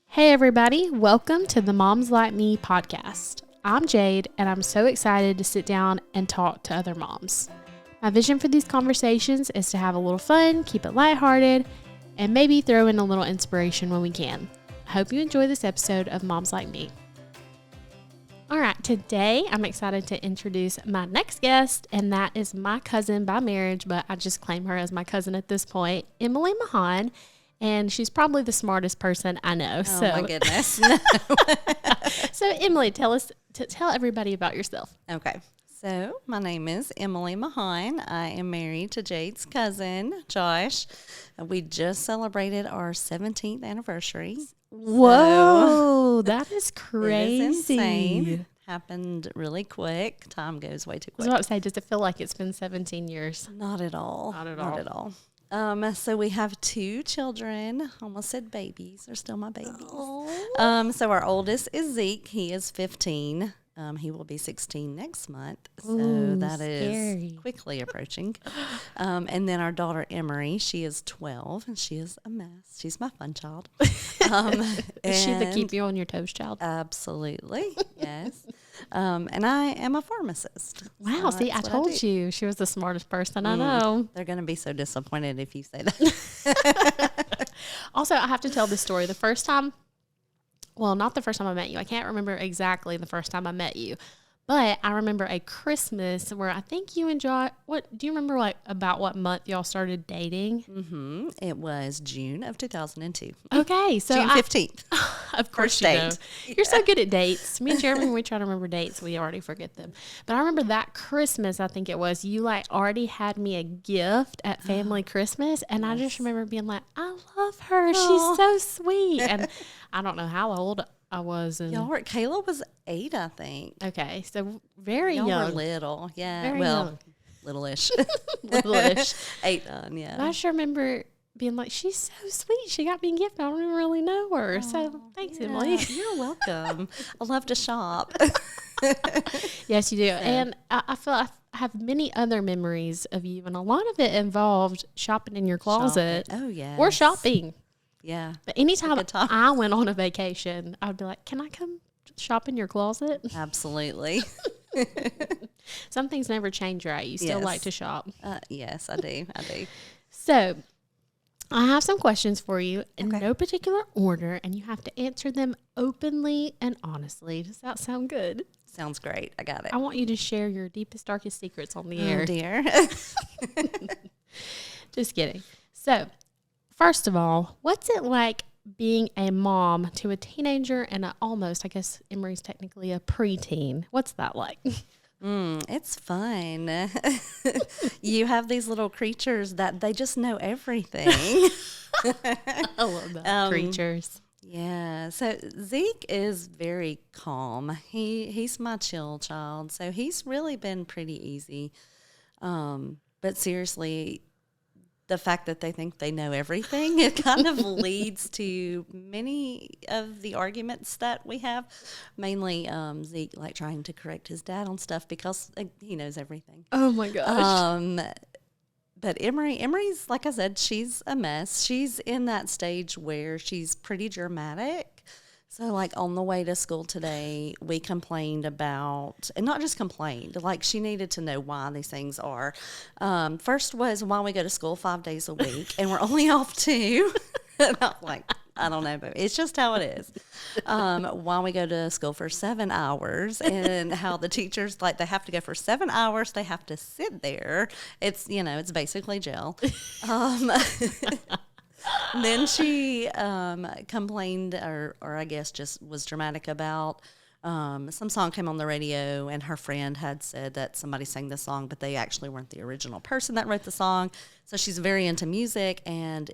Hey, everybody. Welcome to the Moms Like Me podcast. I'm Jade, and I'm so excited to sit down and talk to other moms. My vision for these conversations is to have a little fun, keep it lighthearted, and maybe throw in a little inspiration when we can. I hope you enjoy this episode of Moms Like Me. All right, today I'm excited to introduce my next guest, and that is my cousin by marriage, but I just claim her as my cousin at this point, Emily Maughon. And she's probably the smartest person I know. Oh, my goodness. So, Emily, tell everybody about yourself. Okay. So, my name is Emily Maughon. I am married to Jade's cousin, Josh. We just celebrated our 17th anniversary. Whoa, that is crazy. It is insane. Happened really quick. Time goes way too quick. I was about to say, does it feel like it's been 17 years? Not at all. Not at all. So we have two children. Almost said babies. They're still my babies. So our oldest is Zeke. He is 15. He will be 16 next month. So that scary. Is quickly approaching. And then our daughter Emery, she is 12 and she is a mess. She's my fun child. Is she the keep you on your toes child? Absolutely. Yes. And I am a pharmacist. Wow. So see, I told you she was the smartest person I know. They're going to be so disappointed if you say that. Also, I have to tell this story. The first time, well, not the first time I met you. I can't remember exactly the first time I met you. But I remember a Christmas where I think you and Josh, do you remember about what month y'all started dating? Mm-hmm. It was June of 2002. Okay. So June 15th. Of course you know. You're so good at dates. Me and Jeremy, when we try to remember dates, we already forget them. But I remember that Christmas, I think it was, you already had me a gift at family Christmas. And I just remember being like, I love her. She's so sweet. And I don't know how old I was. Kayla was 8, I think. Okay, so very young. Y'all were little, yeah. Very young. Little-ish. Little-ish. 8, 9, yeah. But I just remember being like, she's so sweet. She got me a gift. I don't even really know her. So thanks, Emily. You're welcome. I love to shop. Yes, you do. And I feel I have many other memories of you, and a lot of it involved shopping in your closet. Oh, yeah. Or shopping. Yeah. But anytime I went on a vacation, I would be like, can I come shop in your closet? Absolutely. Some things never change, right? You still like to shop. Yes, I do. So I have some questions for you in no particular order, and you have to answer them openly and honestly. Does that sound good? Sounds great. I got it. I want you to share your deepest, darkest secrets on the air. Oh, dear. Just kidding. So, first of all, what's it like being a mom to a teenager and I guess Emery's technically a preteen. What's that like? It's fun. You have these little creatures that they just know everything. I love that. Creatures. Yeah. So Zeke is very calm. He's my chill child. So he's really been pretty easy. But seriously, the fact that they think they know everything, it kind of leads to many of the arguments that we have. Mainly Zeke trying to correct his dad on stuff because he knows everything. Oh my gosh. But Emery's, like I said, she's a mess. She's in that stage where she's pretty dramatic. So, on the way to school today, we complained about, and not just complained, she needed to know why these things are. First was why we go to school 5 days a week, and we're only off 2. And I'm like, I don't know, but it's just how it is. Why we go to school for 7 hours, and how the teachers, they have to go for 7 hours. They have to sit there. It's, it's basically jail. Then she complained, or I guess just was dramatic about some song came on the radio, and her friend had said that somebody sang the song, but they actually weren't the original person that wrote the song. So she's very into music, and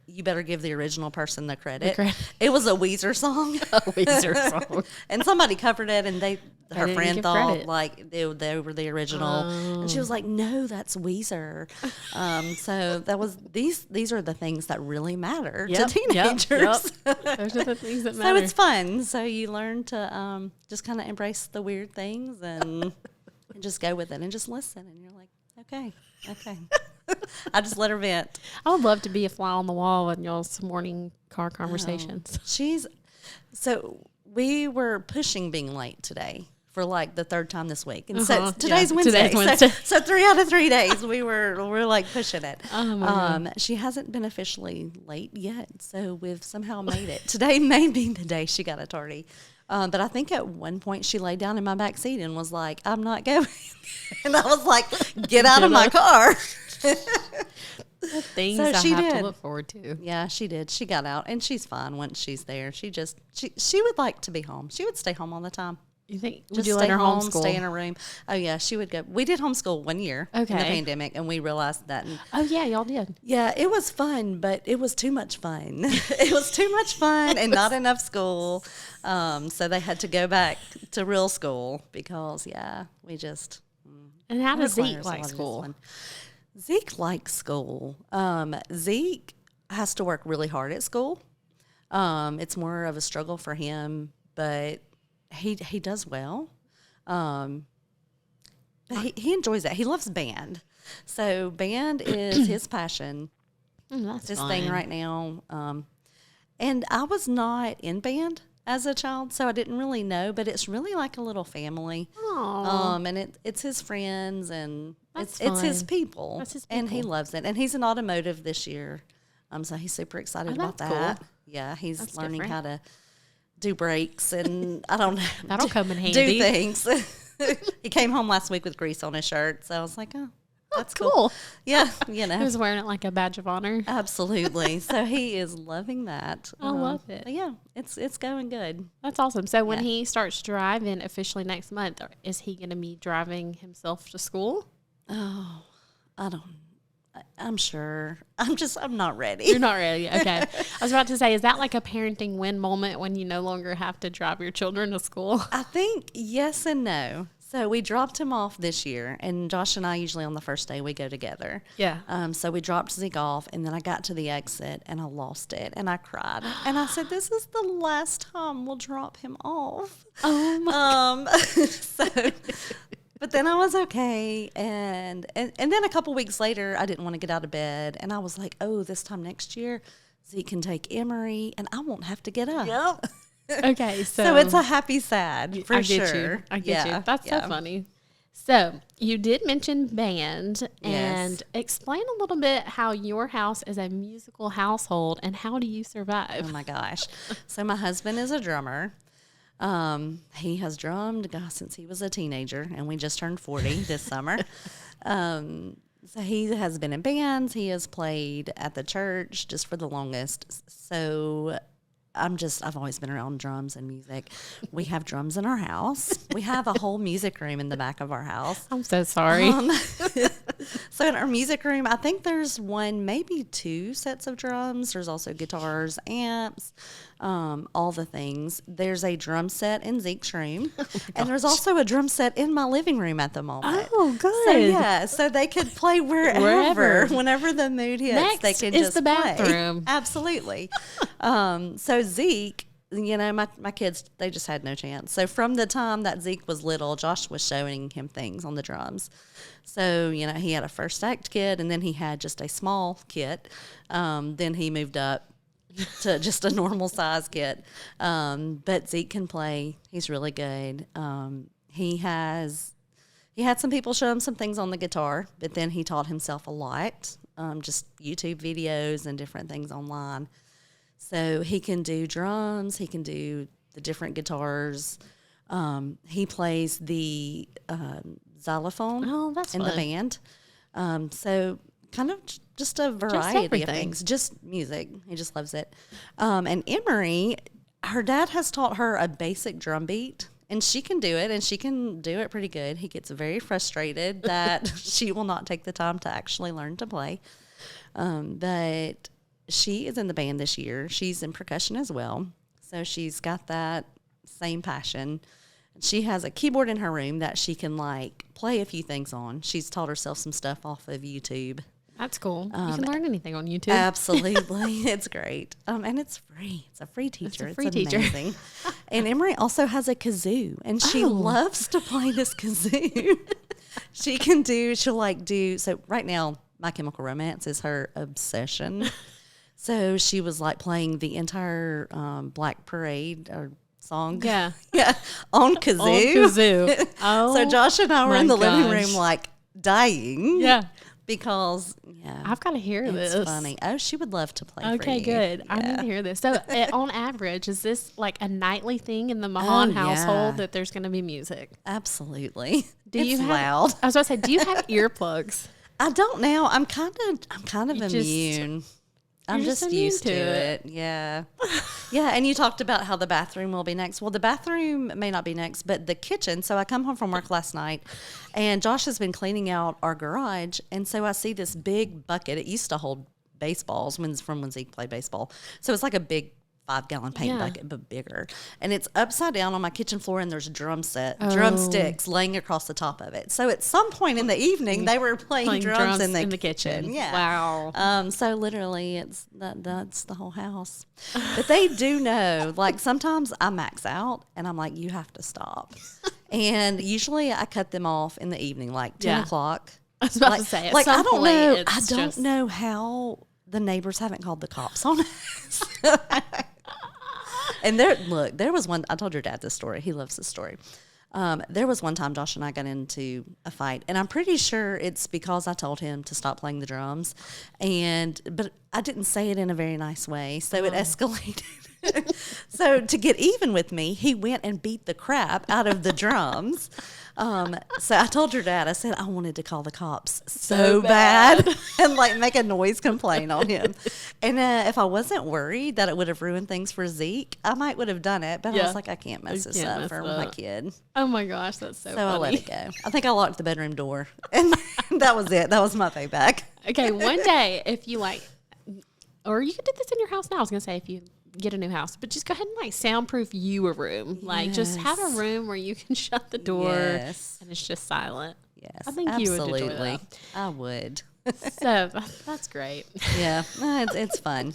you better give the original person the credit. It was a Weezer song. A Weezer song. And somebody covered it, and her friend thought they were the original. And she was like, no, that's Weezer. So that was these are the things that really matter to teenagers. Yep. Those are the things that matter. So it's fun. So you learn to just kind of embrace the weird things and just go with it and just listen. And you're like, okay. I just let her vent. I would love to be a fly on the wall in y'all's morning car conversations. So we were pushing being late today for like the third time this week. And so today's Wednesday. Today's Wednesday. So 3 out of 3 days we're like pushing it. Oh my God. She hasn't been officially late yet. So we've somehow made it. Today may be the day she got a tardy. But I think at one point she laid down in my back seat and was like, I'm not going. And I was like, get out of my car. Things So I she have did. to look forward to. Yeah, she did. She got out and she's fine once she's there. She would like to be home. She would stay home all the time. You think, would Just you stay let her home, homeschool? stay in her room. Oh, yeah, she would go. We did homeschool 1 year in the Okay. pandemic, and we realized that. And Oh, yeah, y'all did. yeah, it was fun, but it was too much fun. It was too much fun and not enough school. So they had to go back to real school because, yeah, we just. And how does requires Zeke a like lot of school? discipline. Zeke likes school. Zeke has to work really hard at school. It's more of a struggle for him, but he does well. But he enjoys that. He loves band. So band is his passion, That's his fun. thing right now. And I was not in band as a child, so I didn't really know, but it's really like a little family. Aw. And it's his friends and That's it's his fun. people. That's his And he people. loves it. And he's in automotive this year. So he's super excited about that's cool. that. Yeah, he's That's learning different. how to do brakes and I don't know. That'll come in do handy. things. He came home last week with grease on his shirt, so I was like, oh, that's cool. Cool. Yeah, He was wearing it like a badge of honor. absolutely. So he is loving that. I love it. But yeah, it's going good. That's awesome. So when Yeah. he starts driving officially next month, is he going to be driving himself to school? Oh, I'm sure. I'm not ready. You're not ready. Okay. I was about to say, is that like a parenting win moment when you no longer have to drive your children to school? I think yes and no. So we dropped him off this year, and Josh and I usually on the first day we go together. Yeah. So we dropped Zeke off, and then I got to the exit and I lost it, and I cried, and I said, "This is the last time we'll drop him off." Oh my. So, but then I was okay, and then a couple weeks later, I didn't want to get out of bed, and I was like, "Oh, this time next year, Zeke can take Emery, and I won't have to get up." Yep. Okay. So it's a happy sad for I get sure. you. I get Yeah, you. That's yeah. so funny. So you did mention band, and Yes. explain a little bit how your house is a musical household and how do you Oh survive? my gosh. So my husband is a drummer. He has drummed, gosh, since he was a teenager, and we just turned 40 this summer. So he has been in bands. He has played at the church just for the longest. So I've always been around drums and music. We have drums in our house. We have a whole music room in the back of our house. I'm so sorry. So in our music room, I think there's one, maybe 2 sets of drums. There's also guitars, amps, all the things. There's a drum set in Zeke's room. And there's also a drum set in my living room at the moment. Oh, good. So yeah, so they could play Wherever. whenever the mood hits. Next they can is just the play. bathroom. Absolutely. So Zeke, you know, my kids, they just had no chance. So from the time that Zeke was little, Josh was showing him things on the drums. So, you know, he had a first act kit, and then he had just a small kit. Then he moved up to just a normal size kit. But Zeke can play. He's really good. He had some people show him some things on the guitar, but then he taught himself a lot, just YouTube videos and different things online. So he can do drums. He can do the different guitars. He plays the xylophone Oh, that's in the fun. band. So kind of just a variety of everything. things. Just music. He just loves it. And Emery, her dad has taught her a basic drum beat. And she can do it, and she can do it pretty good. He gets very frustrated that she will not take the time to actually learn to play. But she is in the band this year. She's in percussion as well. So she's got that same passion. She has a keyboard in her room that she can, like, play a few things on. She's taught herself some stuff off of YouTube. That's cool. You can learn anything on YouTube. Absolutely. It's great. And it's free. It's a free teacher. It's free teacher. amazing. And Emery also has a kazoo, and she loves to play this kazoo. She'll do, so right now, My Chemical Romance is her obsession. So she was like playing the entire Black Parade or song. Yeah. Yeah. On kazoo. On kazoo. Oh. So Josh and I were in the living gosh. room like dying. Yeah. Because, yeah. I've got to hear this. It's funny. Oh, she would love to play for Okay, you. good. Yeah. I need to hear this. So, on average, is this like a nightly thing in the Maughon household that there's going to be music? Absolutely. It's loud. I was going to say, do you have earplugs? I don't now. I'm kind of You just- immune. I'm just just immune used to to it. it. Yeah. Yeah. And you talked about how the bathroom will be next. Well, the bathroom may not be next, but the kitchen. So I come home from work last night and Josh has been cleaning out our garage. And so I see this big bucket. It used to hold baseballs from when Zeke played baseball. So it's like a big 5-gallon paint bucket, but bigger. And it's upside down on my kitchen floor, and there's drumsticks laying across the top of it. So at some point in the evening, they were playing drums in the kitchen. Yeah. Wow. So literally, that's the whole house. But they do know. Like sometimes I max out, and I'm like, you have to stop. And usually I cut them off in the evening, like 10 o'clock. I was about to say, like I don't know. I don't know how the neighbors haven't called the cops on us. And there was one, I told your dad this story. He loves this story. There was one time Josh and I got into a fight, and I'm pretty sure it's because I told him to stop playing the drums, but I didn't say it in a very nice way, so it escalated. So to get even with me, he went and beat the crap out of the drums. So I told your dad, I said, I wanted to call the cops so bad and like make a noise complaint on him. And if I wasn't worried that it would have ruined things for Zeke, I would have done it. But I was like, I can't mess this up for my kid. Oh my gosh, that's so funny. I let it go. I think I locked the bedroom door, and that was it. That was my payback. Okay, one day if you or you could do this in your house now. I was gonna say if you get a new house, but just go ahead and like soundproof you a room. Like just have a room where you can shut the door and it's just silent. Yes, I think you would enjoy that. I would. So that's great. Yeah, it's fun.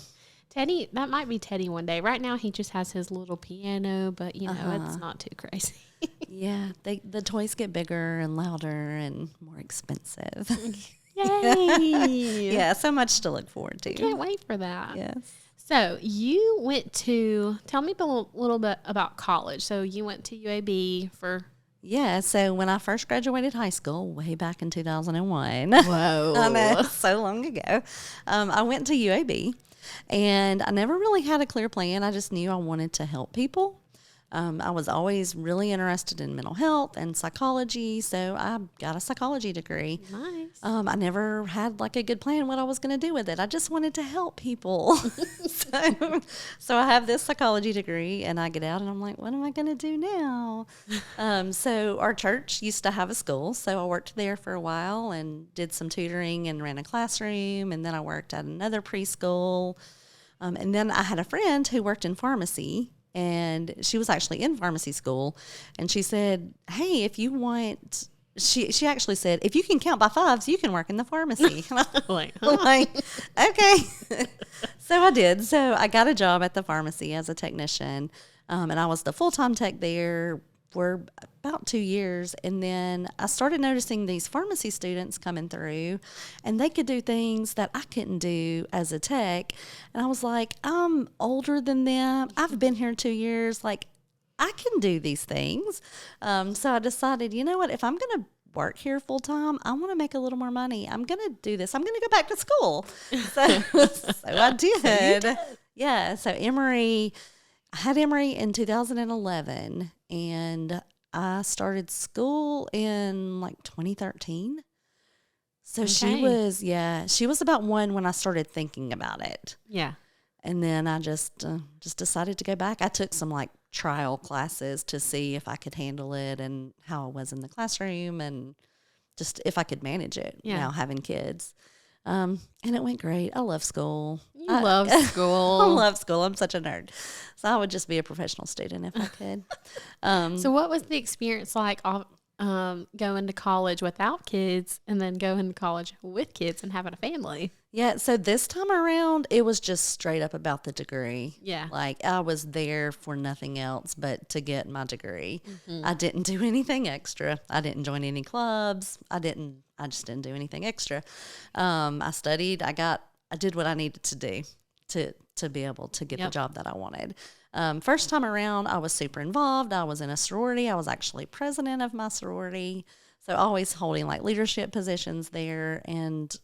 Teddy, that might be Teddy one day. Right now he just has his little piano, but you know it's not too crazy. Yeah, the toys get bigger and louder and more expensive. Yay! Yeah, so much to look forward to. Can't wait for that. Yes. So you went to, tell me a little bit about college. So you went to UAB for... Yeah, so when I first graduated high school, way back in 2001. Whoa. I know, so long ago. I went to UAB, and I never really had a clear plan. I just knew I wanted to help people. I was always really interested in mental health and psychology, so I got a psychology degree. Nice. I never had like a good plan what I was going to do with it. I just wanted to help people. So I have this psychology degree, and I get out and I'm like, what am I going to do now? So our church used to have a school, so I worked there for a while and did some tutoring and ran a classroom, and then I worked at another preschool. And then I had a friend who worked in pharmacy, and she was actually in pharmacy school, and she said, hey, if you want, she actually said, if you can count by fives, you can work in the pharmacy. Like, I'm like, okay. So I did. So I got a job at the pharmacy as a technician, and I was the full-time tech there for about 2 years. And then I started noticing these pharmacy students coming through, and they could do things that I couldn't do as a tech. And I was like, I'm older than them. I've been here 2 years. Like, I can do these things. So I decided, you know what, if I'm going to work here full time, I want to make a little more money. I'm going to do this. I'm going to go back to school. So I did. Yeah. So I had Emory in 2011, and I started school in like 2013. So she was about 1 when I started thinking about it. yeah. And then I just decided to go back. I took some like trial classes to see if I could handle it and how I was in the classroom and just if I could manage it now having kids. And it went great. I love school. I love school. I love school. I'm such a nerd. So I would just be a professional student if I could. So what was the experience like going to college without kids and then going to college with kids and having a family? Yeah, so this time around, it was just straight up about the degree. Yeah. Like, I was there for nothing else but to get my degree. Mm-hmm. I didn't do anything extra. I didn't join any clubs. I just didn't do anything extra. I studied. I did what I needed to do. to be able to get Yep. the job that I wanted. First time around, I was super involved. I was in a sorority. I was actually president of my sorority. So always holding like leadership positions there. And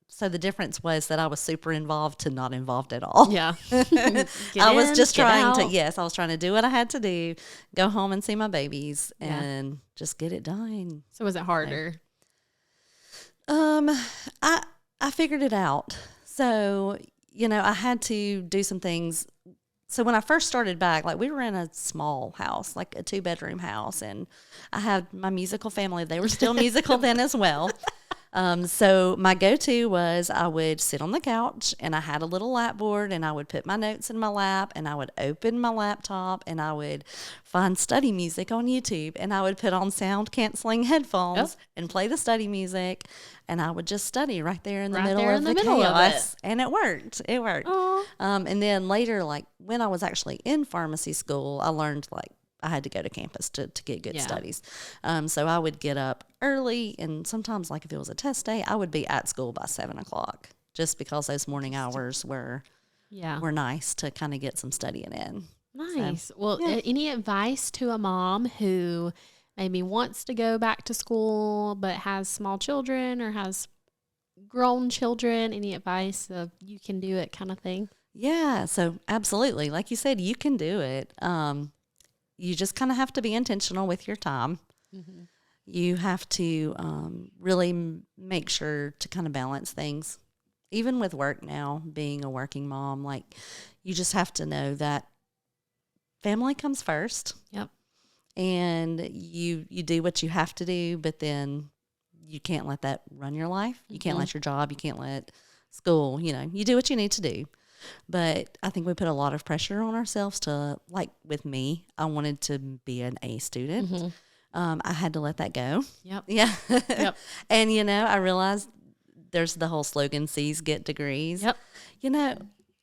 so the difference was that I was super involved to not involved at all. Yeah. I was just trying I was trying to do what I had to do, go home and see my babies and just get it done. So was it harder? I figured it out. So, I had to do some things. So when I first started back, like we were in a small house, like a 2-bedroom house, and I had my musical family. They were still musical then as well. So my go-to was I would sit on the couch and I had a little lap board and I would put my notes in my lap and I would open my laptop and I would find study music on YouTube and I would put on sound canceling headphones and play the study music and I would just study right there in the middle of the chaos. And it worked. It worked. And then later, like when I was actually in pharmacy school, I learned like I had to go to campus to get good studies. So I would get up early, and sometimes, like if it was a test day, I would be at school by 7:00, just because those morning hours were nice to kind of get some studying in. Nice. So, well, any advice to a mom who maybe wants to go back to school but has small children or has grown children? Any advice of you can do it kind of thing? Yeah. So absolutely, like you said, you can do it. You just kind of have to be intentional with your time. Mm-hmm. You have to really make sure to kind of balance things. Even with work now, being a working mom, like you just have to know that family comes first. Yep. And you do what you have to do, but then you can't let that run your life. You can't let your job, you can't let school, you do what you need to do. But I think we put a lot of pressure on ourselves to, like with me, I wanted to be an A student. Mm-hmm. I had to let that go. Yep. Yeah. Yep. And, I realized there's the whole slogan, C's get degrees. Yep.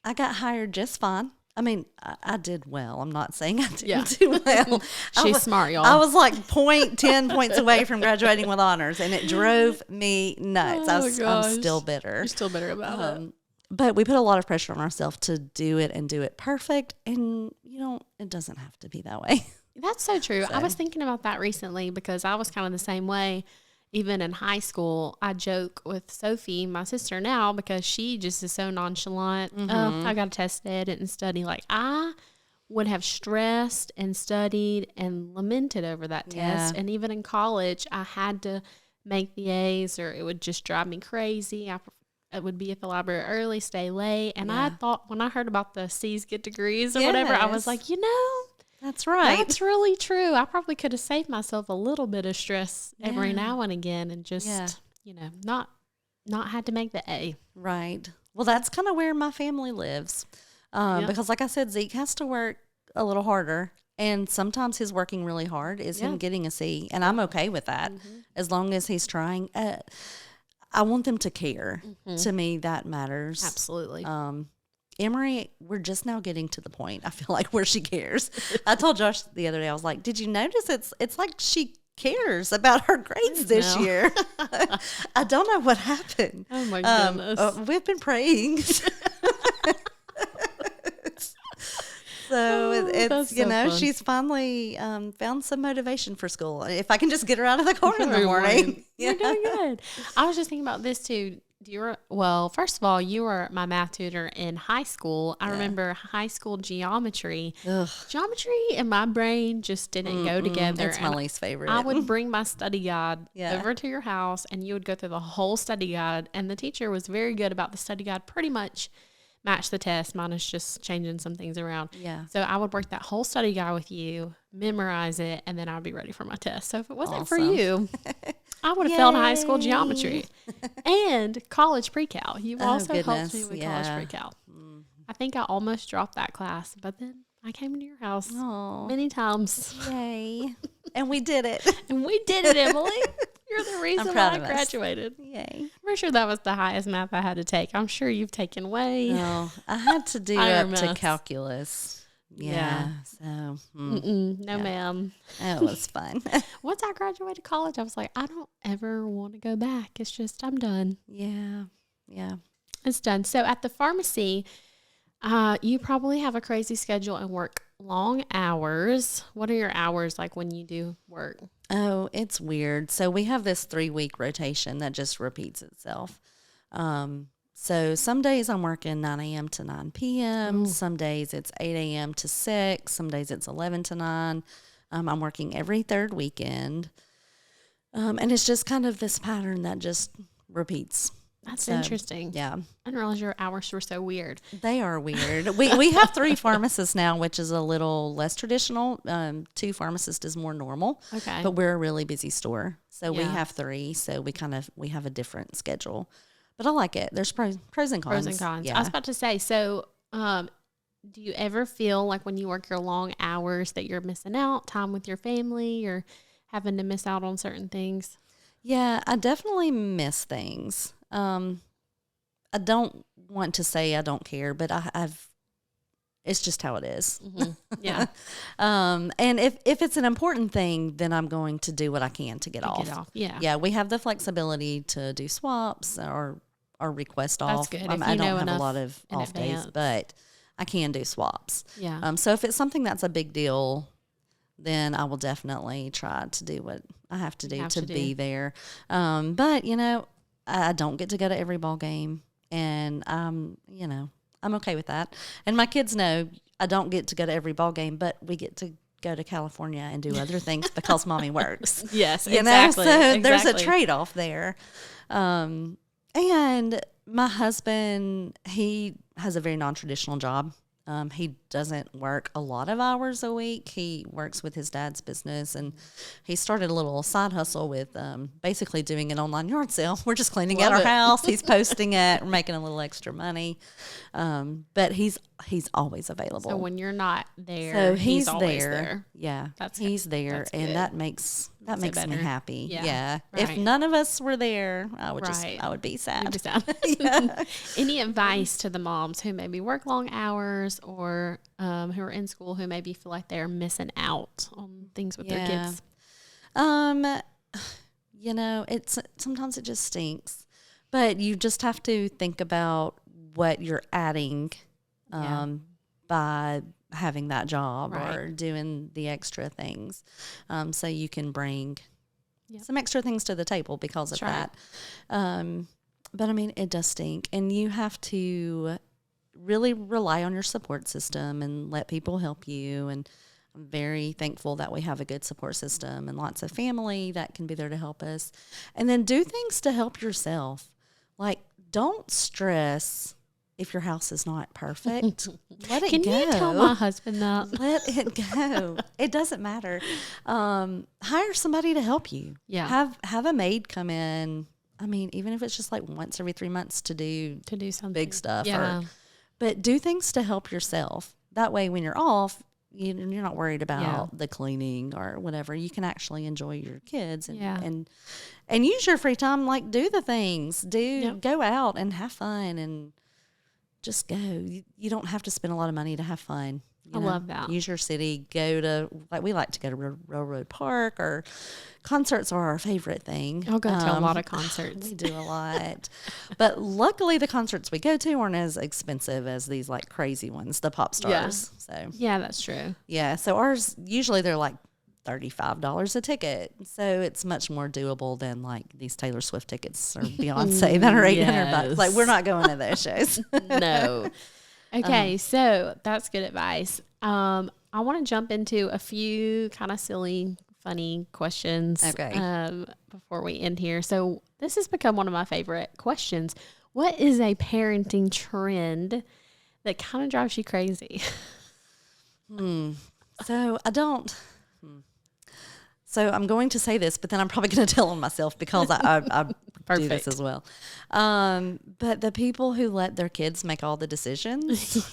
I got hired just fine. I mean, I did well. I'm not saying I didn't do well. She's smart, y'all. I was like 10 points away from graduating with honors, and it drove me nuts. I'm still bitter. You're still bitter about it. But we put a lot of pressure on ourselves to do it and do it perfect. And, it doesn't have to be that way. That's so true. I was thinking about that recently because I was kind of the same way. Even in high school, I joke with Sophie, my sister now, because she just is so nonchalant. Mm-hmm. Oh, I got a test today. I didn't study. Like I would have stressed and studied and lamented over that test. And even in college, I had to make the A's or it would just drive me crazy. I would be at the library early, stay late. And I thought when I heard about the C's get degrees or whatever, I was like, that's right. That's really true. I probably could have saved myself a little bit of stress every now and again and just, not had to make the A. Right. Well, that's kind of where my family lives. Because like I said, Zeke has to work a little harder. And sometimes his working really hard is him getting a C. And I'm okay with that as long as he's trying. I want them to care. Mm-hmm. To me, that matters. Absolutely. Emery, we're just now getting to the point, I feel like, where she cares. I told Josh the other day, I was like, did you notice it's like she cares about her grades this year? I don't know what happened. Oh, my goodness. We've been praying. So it's so she's finally found some motivation for school. If I can just get her out of the car in the morning. You're doing good. I was just thinking about this too. First of all, you were my math tutor in high school. I remember high school geometry. Ugh. Geometry and my brain just didn't go together. It's my least favorite. I would bring my study guide over to your house and you would go through the whole study guide. And the teacher was very good about the study guide, pretty much match the test, minus just changing some things around. Yeah. So I would work that whole study guide with you, memorize it, and then I'd be ready for my test. So if it wasn't for you, I would have failed high school geometry and college pre-cal. You also helped me with college pre-cal. Mm-hmm. I think I almost dropped that class, but then I came into your house many times. Yay. And we did it. Emily. You're the reason why I graduated. Yay. I'm sure that was the highest math I had to take. I'm sure you've taken way. No, I had to do up to calculus. Yeah. So, no, ma'am. It was fun. Once I graduated college, I was like, I don't ever want to go back. It's just, I'm done. Yeah. Yeah. It's done. So at the pharmacy, You probably have a crazy schedule and work long hours. What are your hours like when you do work? Oh, it's weird. So we have this 3-week rotation that just repeats itself. So some days I'm working 9 a.m. to 9 p.m. Ooh. Some days it's 8 a.m. to 6. Some days it's 11 to 9. I'm working every third weekend. And it's just kind of this pattern that just repeats. That's So, interesting. Yeah. I didn't realize your hours were so weird. They are weird. We have 3 pharmacists now, which is a little less traditional. 2 pharmacists is more normal. Okay. But we're a really busy store. So we Yeah. have 3. So we have a different schedule. But I like it. There's pros and cons. Pros and cons. Yeah. I was about to say, so do you ever feel like when you work your long hours that you're missing out time with your family or having to miss out on certain things? Yeah, I definitely miss things. I don't want to say I don't care, but it's just how it is. Mm-hmm. Yeah. And if it's an important thing, then I'm going to do what I can to get off. Yeah. Yeah, we have the flexibility to do swaps or request That's off. good. I If don't you know have a enough lot of in off days, advance. but I can do swaps. Yeah. So if it's something that's a big deal, then I will definitely try to do what I have to do to be there. But I don't get to go to every ball game, and I'm okay with that. And my kids know I don't get to go to every ball game, but we get to go to California and do other things because mommy works. Yes, So there's a trade-off there. And my husband, he has a very non-traditional job. He doesn't work a lot of hours a week. He works with his dad's business, and he started a little side hustle with basically doing an online yard sale. We're just cleaning out our house. He's posting it. We're making a little extra money. But he's always available. So when you're not there, So he's always there. Yeah, That's he's there, that's and good. that makes me better. happy. Yeah, If right. none of us were there, I would Right. I would be sad. You'd be sad. Yeah. Any advice to the moms who maybe work long hours or who are in school who maybe feel like they're missing out on things with their kids? It's sometimes it just stinks, but you just have to think about what you're adding by having that job or doing the extra things, so you can bring some extra things to the table because of that. But I mean, it does stink, and you have to really rely on your support system and let people help you. And I'm very thankful that we have a good support system and lots of family that can be there to help us. And then do things to help yourself. Like, don't stress if your house is not perfect. Let it go. Can you tell my husband that? Let it go. It doesn't matter. Hire somebody to help you. Yeah. Have a maid come in. I mean, even if it's just like once every 3 months to do something big stuff. Yeah. But do things to help yourself. That way, when you're off, you're not worried about the cleaning or whatever. You can actually enjoy your kids and use your free time. Like, do the things. Go out and have fun and just go. You don't have to spend a lot of money to have fun. I love that. Use your city. Go to, we like to go to Railroad Park, or concerts are our favorite thing. I'll go to a lot of concerts. We do a lot. But luckily the concerts we go to aren't as expensive as these like crazy ones, the pop stars. So yeah, that's true. yeah. So ours, usually they're like $35 a ticket. So it's much more doable than like these Taylor Swift tickets or Beyonce that are $800. Like, we're not going to those shows. No. Okay, so that's good advice. I want to jump into a few kind of silly, funny questions before we end here. So this has become one of my favorite questions. What is a parenting trend that kind of drives you crazy? So I don't. So I'm going to say this, but then I'm probably going to tell on myself because I do this as well. But the people who let their kids make all the decisions,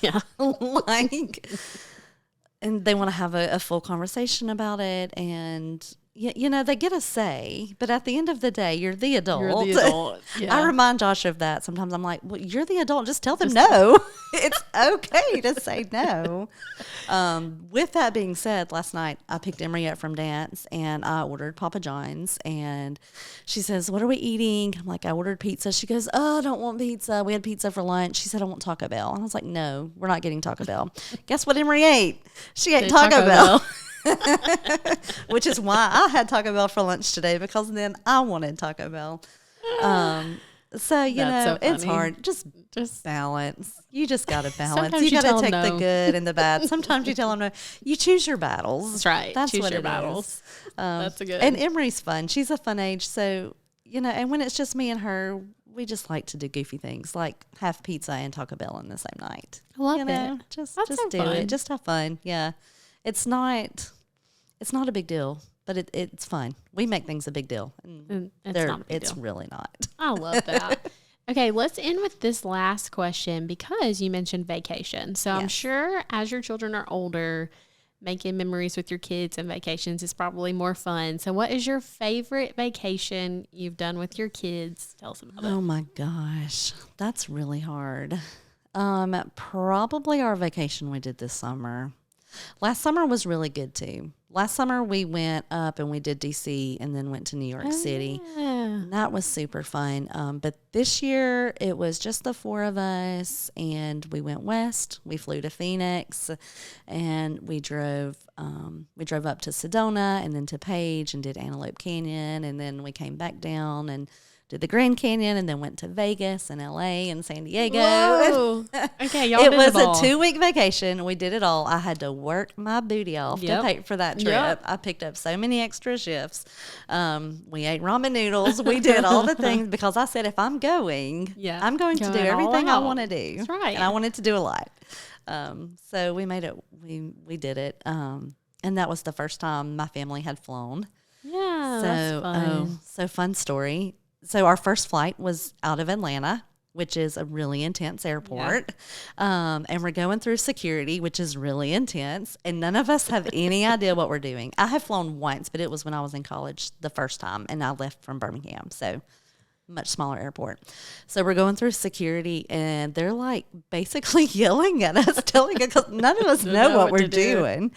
and they want to have a full conversation about it, and they get a say, but at the end of the day, you're the adult. You're the adult. Yeah. I remind Josh of that. Sometimes I'm like, well, you're the adult. Just tell them no. It's okay to say no. With that being said, last night I picked Emery up from dance and I ordered Papa John's, and she says, what are we eating? I'm like, I ordered pizza. She goes, oh, I don't want pizza. We had pizza for lunch. She said, I want Taco Bell. And I was like, no, we're not getting Taco Bell. Guess what Emery ate? She ate Taco Bell. Which is why I had Taco Bell for lunch today, because then I wanted Taco Bell. So it's hard. Just balance. You just got to balance. You got to take the good and the bad. Sometimes you tell them no. You choose your battles. That's right. That's choose what your it battles. is. That's a good. And Emery's fun. She's a fun age. So, and when it's just me and her, we just like to do goofy things, like have pizza and Taco Bell in the same night. I love it. Just so do fun. it. Just have fun. Yeah. It's not a big deal, but it's fun. We make things a big deal. And it's not a big deal. Really not. I love that. Okay, let's end with this last question, because you mentioned vacation. So I'm sure as your children are older, making memories with your kids and vacations is probably more fun. So what is your favorite vacation you've done with your kids? Tell us about it. Oh my gosh, that's really hard. Probably our vacation we did this summer. Last summer was really good too. Last summer we went up and we did DC and then went to New York City. Yeah. That was super fun. But this year it was just the four of us, and we went west. We flew to Phoenix, and we drove up to Sedona and then to Page and did Antelope Canyon, and then we came back down and did the Grand Canyon, and then went to Vegas and LA and San Diego. Whoa. Okay, y'all It did was it all. a 2-week vacation. We did it all. I had to work my booty off to pay for that trip. Yep. I picked up so many extra shifts. We ate ramen noodles. We did all the things, because I said, if I'm going, I'm going to do everything I want to do. That's right. And I wanted to do a lot. So we made it. We did it. And that was the first time my family had flown. Yeah, that's fun. So fun story. So our first flight was out of Atlanta, which is a really intense airport. Yeah. And we're going through security, which is really intense. And none of us have any idea what we're doing. I have flown once, but it was when I was in college the first time, and I left from Birmingham. So much smaller airport. So we're going through security, and they're like basically yelling at us, telling us, because none of us know what we're doing.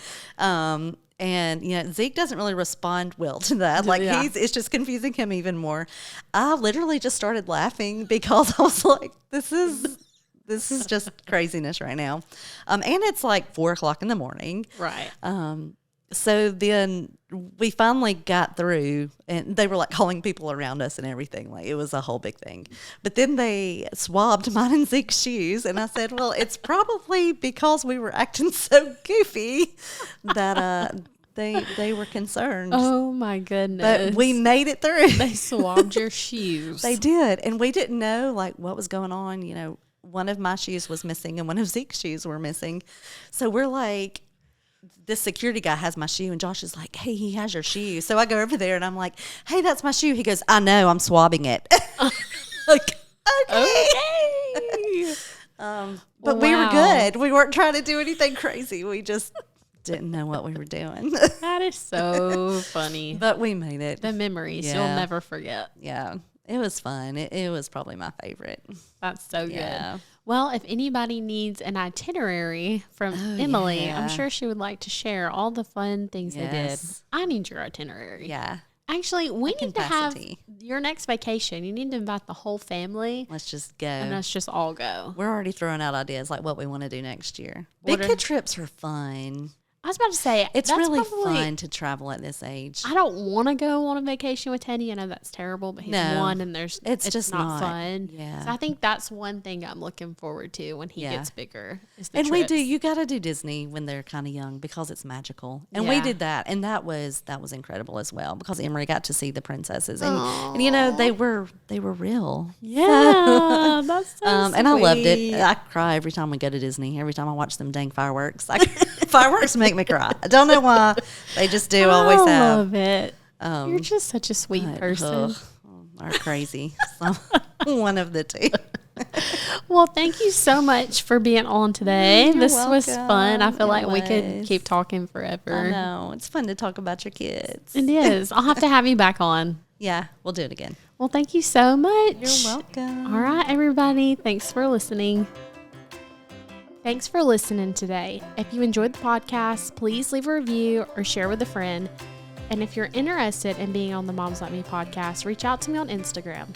And, Zeke doesn't really respond well to that. Like, it's just confusing him even more. I literally just started laughing, because I was like, this is just craziness right now. And it's like 4:00 in the morning. Right. So then we finally got through, and they were like calling people around us and everything. Like, it was a whole big thing. But then they swabbed mine and Zeke's shoes, and I said, well, it's probably because we were acting so goofy that they were concerned. Oh my goodness. But we made it through. They swabbed your shoes. They did. And we didn't know like what was going on. One of my shoes was missing and one of Zeke's shoes were missing. So we're like, this security guy has my shoe, and Josh is like, hey, he has your shoe. So I go over there and I'm like, hey, that's my shoe. He goes, I know, I'm swabbing it. Like, okay. But we were good. We weren't trying to do anything crazy. We just didn't know what we were doing. That is so funny. But we made it. The memories you'll never forget. Yeah. It was fun. It was probably my favorite. That's so good. Well, if anybody needs an itinerary from Emily, I'm sure she would like to share all the fun things they did. I need your itinerary. Yeah. Actually, we need to have your next vacation. You need to invite the whole family. Let's just go. And let's just all go. We're already throwing out ideas like what we want to do next year. Big kid trips are fun. I was about to say, it's really fun to travel at this age. I don't want to go on a vacation with Teddy. I know that's terrible, but he's one and it's just not fun. Yeah. So I think that's one thing I'm looking forward to when he gets bigger. Is the and trips. you got to do Disney when they're kind of young because it's magical. And we did that. And that was incredible as well because Emery got to see the princesses. And they were real. Yeah. That's so sweet. And I loved it. I cry every time we go to Disney. Every time I watch them dang fireworks. Fireworks make me cry. I don't know why. They just do. Always have. I love it. You're just such a sweet person. Or crazy. So, one of the two. Well, thank you so much for being on today. You're This was fun. I feel welcome. like we It could was. keep talking forever. I know. It's fun to talk about your kids. It is. I'll have to have you back on. Yeah, we'll do it again. Well, thank you so much. You're welcome. All right, everybody. Thanks for listening. Thanks for listening today. If you enjoyed the podcast, please leave a review or share with a friend. And if you're interested in being on the Moms Like Me podcast, reach out to me on Instagram.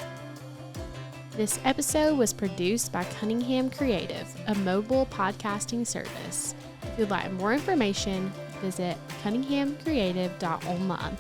This episode was produced by Cunningham Creative, a mobile podcasting service. If you'd like more information, visit cunninghamcreative.online.